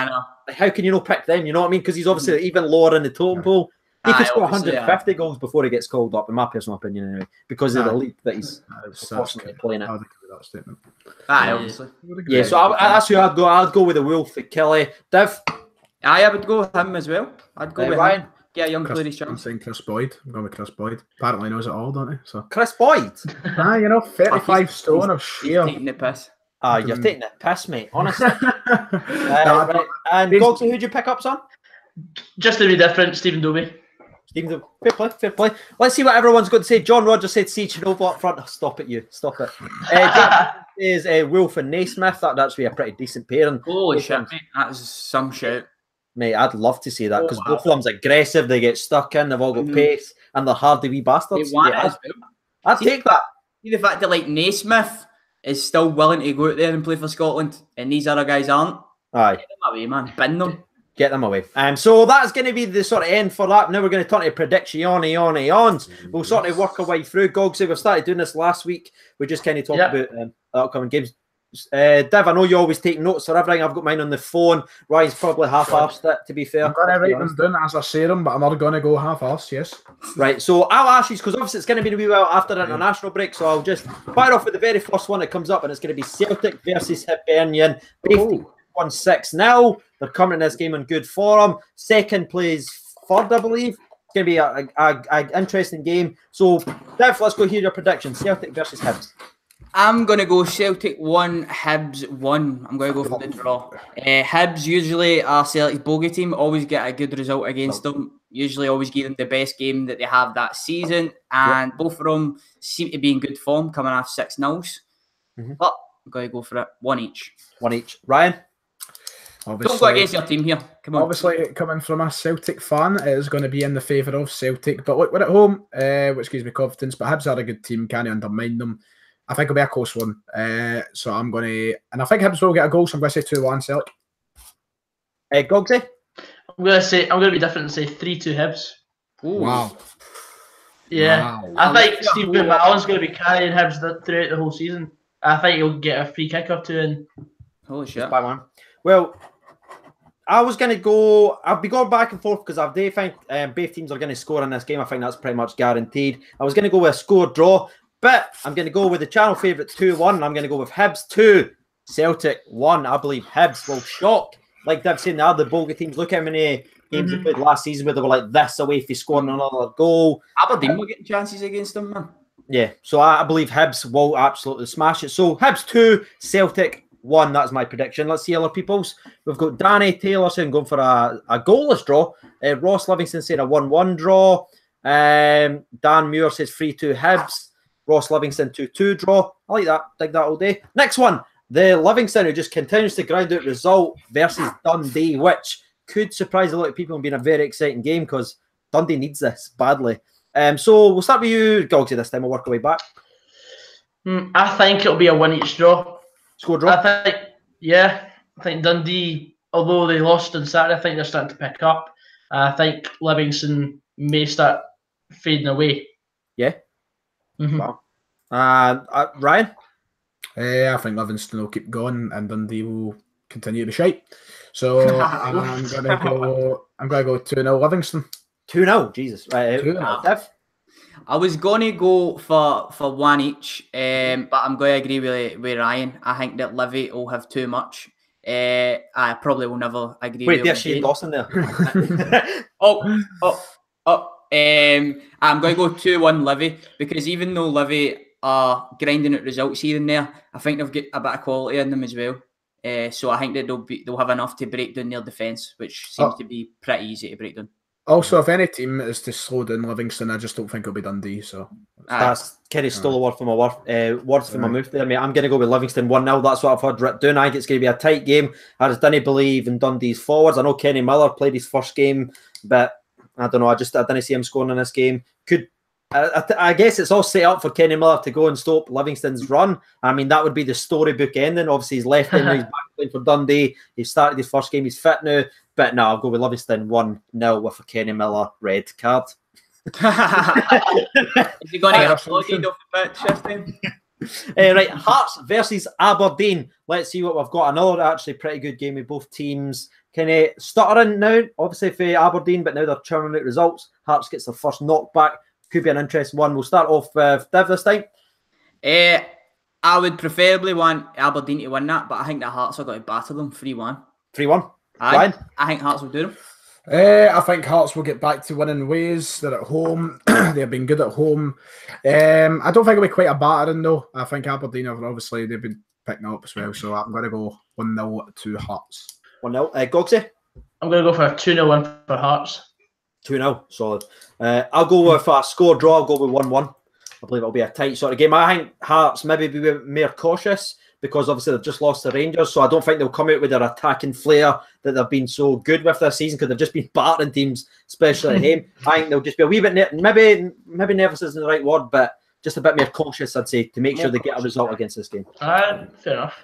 how can you not pick them? You know what I mean? Because he's obviously even lower in the totem pole. He could score 150 goals before he gets called up, in my personal opinion, anyway, because of the league that he's constantly playing at. Obviously. Yeah, so that's who I'd go. I'd go with the Wolf at Kelly. Div? I would go with him as well. I'd go with Ryan. Him. Get a young player his I'm chance. saying Chris Boyd. I'm going with Chris Boyd. Apparently knows it all, don't he? So Chris Boyd? 35 stone of sheer. He's taking the piss. You're taking the piss, mate, honestly. Right. And Goggsy, who'd you pick up, son? Just to be different, Stephen Dobie. Fair play. Let's see what everyone's got to say. John Rogers said Cichinova up front. Stop it, you. Stop it. Is Wolf and Naismith. That'd actually be a pretty decent pairing. Holy shit, mate. That was some shit. Mate, I'd love to see that because both of them's aggressive. They get stuck in. They've all got pace, and they're hardy wee bastards. I'd take that. See the fact that like Naismith is still willing to go out there and play for Scotland, and these other guys aren't. Aye, get them away, man. Bin them. Get them away. So that's going to be the sort of end for that. Now we're going to turn to predictions. We'll sort of work our way through. Goggsy, we started doing this last week. We just kind of talked about the upcoming games. Div, I know you always take notes for everything. I've got mine on the phone. Ryan's probably half-arsed it, to be fair. I'm going to write them down as I say them, but I'm not going to go half-arsed, yes. Right, so I'll ask you, because obviously it's going to be a wee while after the international break, so I'll just fire off with the very first one that comes up, and it's going to be Celtic versus Hibernian. Both teams won 6-0. They're coming in this game in good form. Second plays third, I believe. It's going to be an interesting game. So, Div, let's go hear your prediction. Celtic versus Hibs. I'm going to go Celtic 1, Hibs 1. I'm going to go for the draw. Hibs usually are Celtic's bogey team, always get a good result against them. Usually always give them the best game that they have that season. And both of them seem to be in good form, coming off 6-0s. But I'm going to go for it. 1 each. 1 each. Ryan? Don't go against your team here. Come on. Obviously, coming from a Celtic fan, it is going to be in the favour of Celtic. But look, we're at home, which gives me confidence. But Hibs are a good team. Can't undermine them. I think it'll be a close one. So I'm going to... And I think Hibs will get a goal, so I'm going to say 2-1 Celtic. Goggsy? I'm going to be different and say 3-2 Hibs. Ooh. Wow. Yeah. Wow. I think Steve McMahon's going to be carrying Hibs throughout the whole season. I think he'll get a free kick or two in. Holy shit. Well, I was going to go... I'll be going back and forth because I do think both teams are going to score in this game. I think that's pretty much guaranteed. I was going to go with a score draw, but I'm going to go with the channel favourite 2-1. I'm going to go with Hibs 2, Celtic 1. I believe Hibs will shock. Like Div saying, the other bogey teams. Look how many games they played last season where they were like this away for scoring another goal. Aberdeen were getting chances against them, man. Yeah, so I believe Hibs will absolutely smash it. So Hibs 2, Celtic 1. That's my prediction. Let's see other people's. We've got Danny Taylor saying going for a goalless draw. Ross Livingston said a 1-1 draw. Dan Muir says 3-2 Hibs. Ross Livingston 2-2 draw. I like that. Dig that all day. Next one. The Livingston who just continues to grind out result versus Dundee, which could surprise a lot of people and be a very exciting game because Dundee needs this badly. So we'll start with you, Goggsy, this time. We'll work our way back. I think it'll be a 1 each draw. Score draw? I think Dundee, although they lost on Saturday, I think they're starting to pick up. I think Livingston may start fading away. Yeah? Wow. Ryan? I think Livingston will keep going and Dundee will continue to be shite. So I'm going to go 2-0 Livingston. 2-0, Jesus. Right, 2-0. Div? I was going to go for one each, but I'm going to agree with Ryan. I think that Livy will have too much. I probably will never agree Wait, with there's Shane Dawson there. I'm going to go 2-1 Livy, because even though Livy are grinding at results here and there, I think they've got a bit of quality in them as well. So I think that they'll have enough to break down their defence, which seems to be pretty easy to break down. Also, if any team is to slow down Livingston, I just don't think it'll be Dundee. So that's Kerry stole a word from my words from my mouth there, mate. I'm going to go with Livingston 1-0. That's what I've heard written down. I think it's going to be a tight game. I just didn't believe in Dundee's forwards. I know Kenny Miller played his first game, but I don't know. I didn't see him scoring in this game. I guess it's all set up for Kenny Miller to go and stop Livingston's run. I mean, that would be the storybook ending. Obviously, he's left in, he's back playing for Dundee. He started his first game, he's fit now. But no, I'll go with Livingston 1-0 with a Kenny Miller red card. Is he going to get flogged off the pitch this time? Right, Hearts versus Aberdeen. Let's see what we've got. Another actually pretty good game with both teams. Kind of stuttering now, obviously for Aberdeen, but now they're churning out results. Hearts gets their first knockback. Could be an interesting one. We'll start off with Div this time. I would preferably want Aberdeen to win that, but I think the Hearts are going to batter them 3-1. 3-1. I think Hearts will do them. I think Hearts will get back to winning ways. They're at home. They've been good at home. I don't think it'll be quite a battering though. I think Aberdeen have obviously they've been picking up as well. So I'm going to go 1-0 to Hearts. 1-0. Goggsy? I'm going to go for a 2-0 win for Hearts. 2-0. Solid. I'll go with a score draw. I'll go with 1-1. I believe it'll be a tight sort of game. I think Hearts maybe be more cautious, because obviously they've just lost the Rangers, so I don't think they'll come out with their attacking flair that they've been so good with this season, because they've just been battering teams, especially at home. I think they'll just be a wee bit, maybe nervous isn't the right word, but just a bit more cautious, I'd say, to make sure they get a result against this game. Fair enough.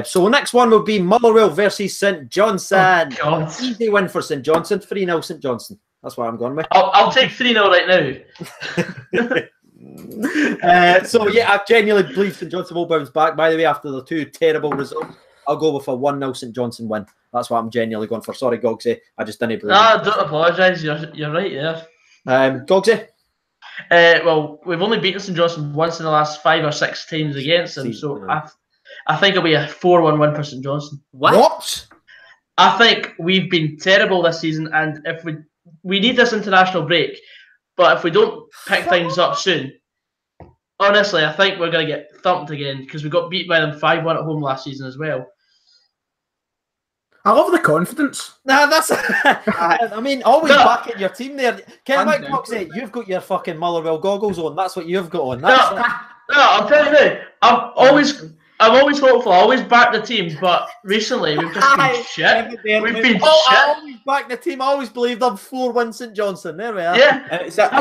So the next one will be Motherwell versus St Johnstone. Oh, easy win for St Johnstone. 3-0 St Johnstone. That's what I'm going with. I'll take 3-0 right now. So yeah, I genuinely believe St Johnstone will bounce back. By the way, after the two terrible results, I'll go with a 1-0 St Johnstone win. That's what I'm genuinely going for. Sorry, Goggsy, I just didn't believe. Don't apologise. You're right there. Goggsy. Well, we've only beaten St Johnstone once in the last 5 or 6 teams against them, so I think it'll be a 4-1 win for St Johnstone. What? I think we've been terrible this season, and if we need this international break, but if we don't pick things up soon, honestly, I think we're going to get thumped again, because we got beat by them 5-1 at home last season as well. I love the confidence. Nah, that's. I mean, always backing your team there. Ken McCoxey, you've got your fucking Motherwell goggles on. That's what you've got on. No, I'm telling you now, I'm always hopeful. I always back the team, but recently we've just been shit. We've been shit. I always back the team. I always believed I'm 4-1 St Johnstone. There we are. Yeah, Is that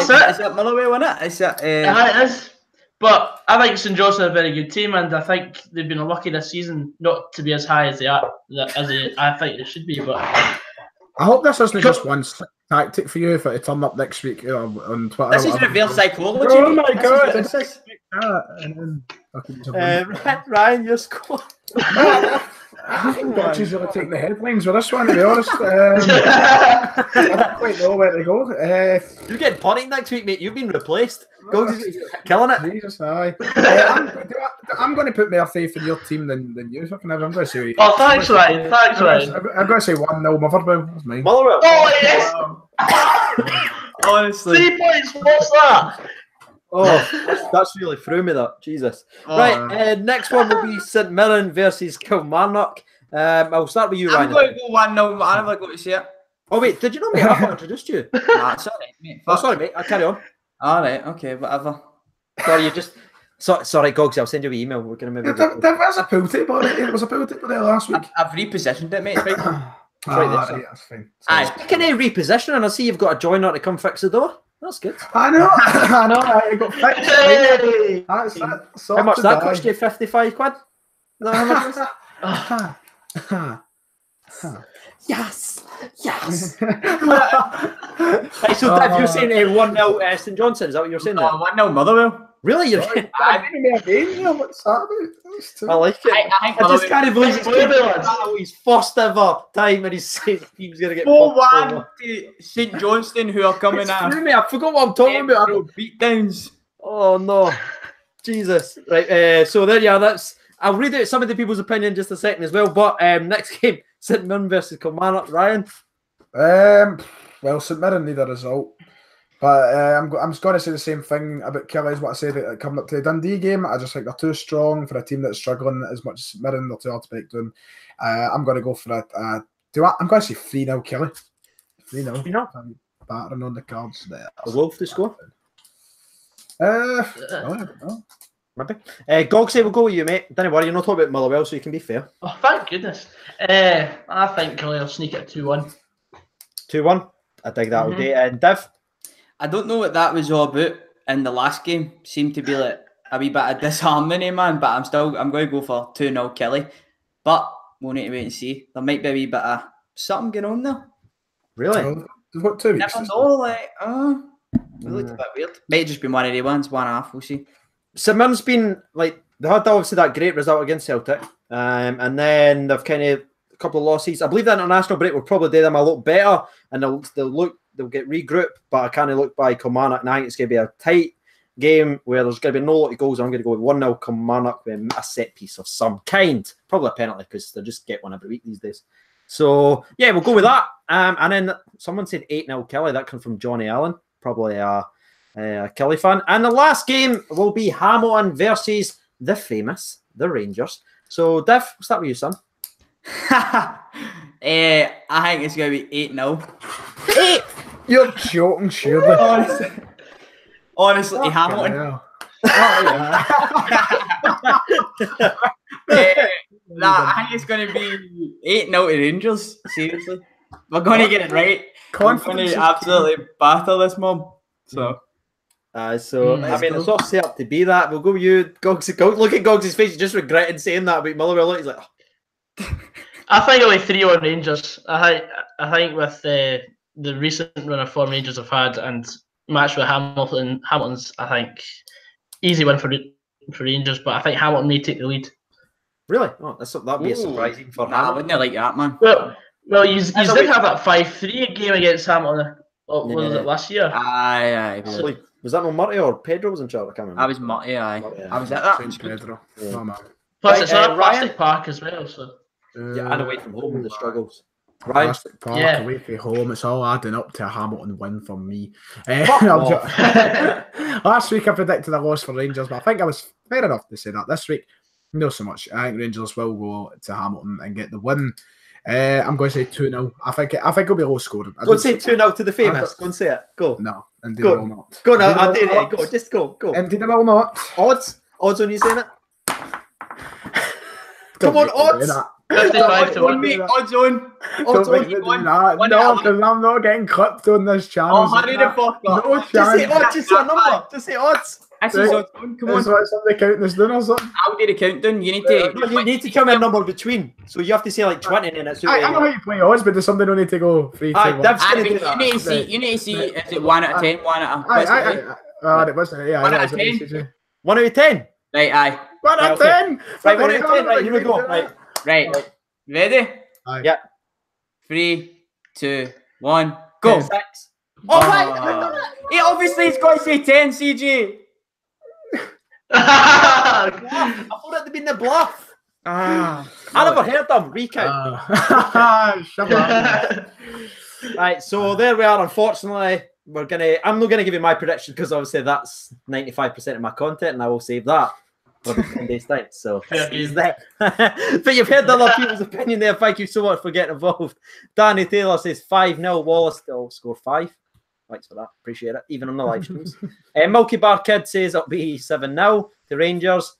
Motherwell in it? Is that? It is. But I think St Johnstone are a very good team, and I think they've been unlucky this season not to be as high as I think they should be. But I hope this isn't just one tactic for you to turn up next week on Twitter. This is reverse psychology. Oh my god! This is Ryan, your score. I think Dutch really taking the headlines with this one, to be honest. I don't quite know where to go. You're getting punting next week, mate. You've been replaced. Killing it. Jesus, aye. I'm going to put more faith in your team than you. I'm going to say. Oh, thanks, Ryan. Thanks, Ryan. I'm going to say 1-0 Motherwell. That's mine. Motherwell. Oh, yes. Honestly. 3 points. What's that? Oh, that's really threw me, that. Jesus. Right, next one will be St Mirren versus Kilmarnock. I'll start with you, Ryan. I'm going to go 1-0, but I'm never going to say it. Oh, wait, did you know me? I haven't introduced you. Nah, it's all right, mate. Oh, sorry, mate. I'll carry on. All right, okay, whatever. Sorry, you just... Sorry, Goggsy, I'll send you an email. We're going to maybe... There was a pool table on it. There was a pool table there last week. I've repositioned it, mate. It's right. Right, that's fine. Speaking of repositioning, I see you've got a joiner to come fix the door. That's good. I know. I got fixed. Hey! How much that cost you? 55 quid? Is that how much it is? Yes. Right, so Dave, you're saying 1-0 St Johnstone. Is that what you're saying? 1-0 Motherwell. Really? You're I didn't make a game here. What's that about? I like it. I I just can't believe his first ever time and he's going to get 4-1 to St Johnstone, who are coming out. I forgot what I'm talking about. Beatdowns. Oh no, Jesus! Right, so there you are. I'll read out some of the people's opinion in just a second as well. But next game, St Mirren versus Kilmarnock. Ryan. Well, St Mirren need a result. But I'm just going to say the same thing about Kelly as what I said coming up to the Dundee game. I just think they're too strong for a team that's struggling as much as Mirren. They're too hard to break down. I'm going to go for it. I'm going to say 3-0 Kelly. 3-0. 3-0. Battering on the cards there. The Wolf to score? Maybe. Goggsy, we'll go with you, mate. Don't worry, you're not talking about Motherwell, so you can be fair. Oh, thank goodness. I think Kelly will sneak it 2-1. 2-1. I dig that all day. And Div? I don't know what that was all about in the last game. Seemed to be like a wee bit of disharmony, man. But I'm going to go for 2-0 Kelly. But we'll need to wait and see. There might be a wee bit of something going on there. Really? They've got 2 weeks. Never know, it looked a bit weird. Might just be one of the ones, 1.5, we'll see. St Mirren's been like they had obviously that great result against Celtic, and then they've kind of a couple of losses. I believe the international break will probably do them a lot better, and they'll get regrouped. But I kind of look by Kilmarnock now. It's going to be a tight game where there's going to be no lot of goals. I'm going to go with 1-0 Kilmarnock with a set piece of some kind, probably a penalty because they just get one every week these days. So yeah, we'll go with that. And then someone said 8-0 Kelly. That comes from Johnny Allen, probably a Kelly fan. And the last game will be Hamilton versus the Rangers. So Div, we'll start with you, son. I think it's going to be 8-0. 8? You're joking, surely. Honestly, Hamilton. Yeah. I think it's going to be 8-0 to Rangers. Seriously. We're going to get it right. We're going to absolutely batter this mob. So... I mean, it's all set up to be that. We'll go with you, Goggsy. Look at Goggsy's face. He's just regretting saying that about Motherwell. He's like, oh. I think it'll be 3-1 Rangers. I think with the recent run of form Rangers have had and match with Hamilton's, I think easy win for Rangers. But I think Hamilton may take the lead. Really? Oh, that'd be a surprising for Hamilton. I wouldn't like that, man. Well, you did have that 5-3 game against Hamilton. Was it last year? Aye. Was that no Murty or Pedro was in charge? I can't remember. I was Murty, aye. I was at that. Pedro. Yeah. Oh, man. Plus, it's a plastic park as well. So yeah, and away from home, the struggles. Right. Plastic park, away from home. It's all adding up to a Hamilton win for me. Last week I predicted a loss for Rangers, but I think I was fair enough to say that. This week, not so much. I think Rangers will go to Hamilton and get the win. I'm going to say 2-0. I think it'll be low scoring. Go and say 2-0 to the famous. Go and say it. Go. No, indeed I will not. Go now. I dare you. Go. Just go. Indeed I will not. Odds on you saying it. Come on, odds. 55 to 1. Odds on. No, because I'm not getting clipped on this channel. Oh, hurry the fuck up. No chance. Just say odds. Just say a number. Just say odds. This is odds on. Come on. Is what somebody counting this down or something? I'll do the countdown. You need to come in a number between. So you have to say like 20 and it's. I know how you play odds, but does somebody don't need to go 3, 2, 1? You need to see. Is it 1 out of 10? 1 out of. It wasn't. Yeah. 1 out of 10. 1 out of 10. Right. Aye. 1 out of 10. Right. 1 out of 10. Right. Here we go. Right. Ready? Aye. Yeah. 3, 2, 1. Go. 6. Oh right. He obviously has got to say 10, CJ. I thought it'd been the bluff. I never heard them recount. Shut up. Right, so there we are. Unfortunately, I'm not gonna give you my prediction because obviously that's 95% of my content, and I will save that for the 10 days time. So he's there. But you've heard the other people's opinion there. Thank you so much for getting involved. Danny Taylor says 5-0. Wallace still score 5. Thanks for that. Appreciate it. Even on the live streams. Milky Bar Kid says it'll be 7-0 to Rangers.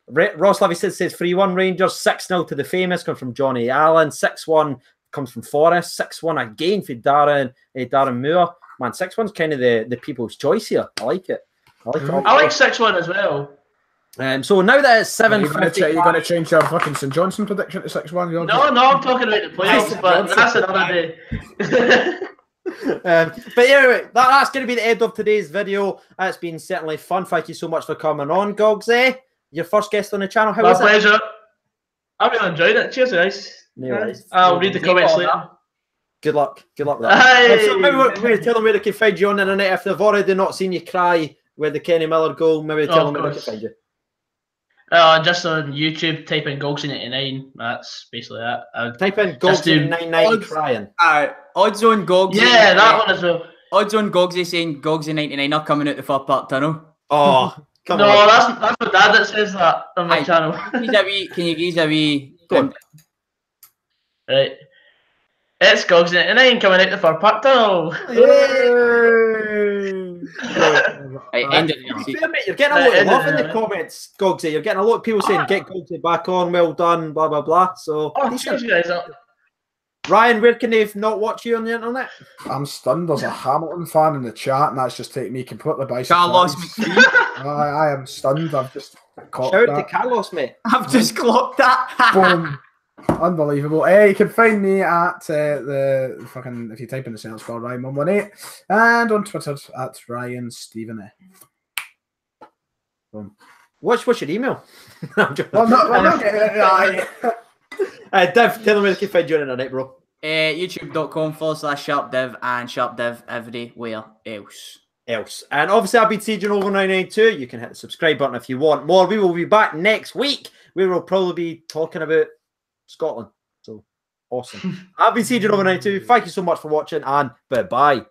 Ross Levy says 3-1 Rangers. 6-0 to the famous. Comes from Johnny Allen. 6-1 comes from Forrest. 6-1 again for Darren Moore. Man, 6-1's kind of the people's choice here. I like it. I like 6-1 as well. So now that it's 7:50, you're going to change your fucking St Johnstone prediction to 6-1? No, I'm talking about the playoffs, but that's another day. But anyway, that's going to be the end of today's video. It's been certainly fun. Thank you so much for coming on, Goggsy. Your first guest on the channel. How was it? My pleasure. I really enjoyed it. Cheers, guys. I'll read the comments later. Good luck. Good luck with that. So maybe we'll tell them where they can find you on the internet. If they've already not seen you cry with the Kenny Miller goal, maybe tell them where they can find you. Just on YouTube, type in goggsy99. That's basically that. Type in goggsy99 crying. Odds on Goggsy. Yeah, that one as well. Odds on Goggsy saying Goggsy99 are coming out the Fir Park tunnel. Oh, come on. No, that's my dad that says that on my channel. Can you give a wee... Right. It's Goggsy99 coming out the Fir Park tunnel. End of You're getting a lot of love in the comments, Goggsy. You're getting a lot of people saying, get Goggsy back on, well done, blah, blah, blah. So, cheers, you guys. Ryan, where can they not watch you on the internet? I'm stunned. There's a Hamilton fan in the chat, and that's just taking me completely by surprise. Carlos McPhee. I am stunned. I've just clocked Shout that. out to Carlos, mate. I've just clocked that. Boom. Unbelievable. You can find me at the fucking, if you type in the search bar, Ryan118, and on Twitter at Ryan Stephen F. Boom. What's your email? I'm not getting it. Dev, tell them where they can find you on the internet, bro. YouTube.com/sharpdiv and sharpdiv everywhere else. And obviously, I've been Sieging over 992. You can hit the subscribe button if you want more. We will be back next week. We will probably be talking about Scotland. So awesome. I've been Sieging over 992. Thank you so much for watching, and bye-bye.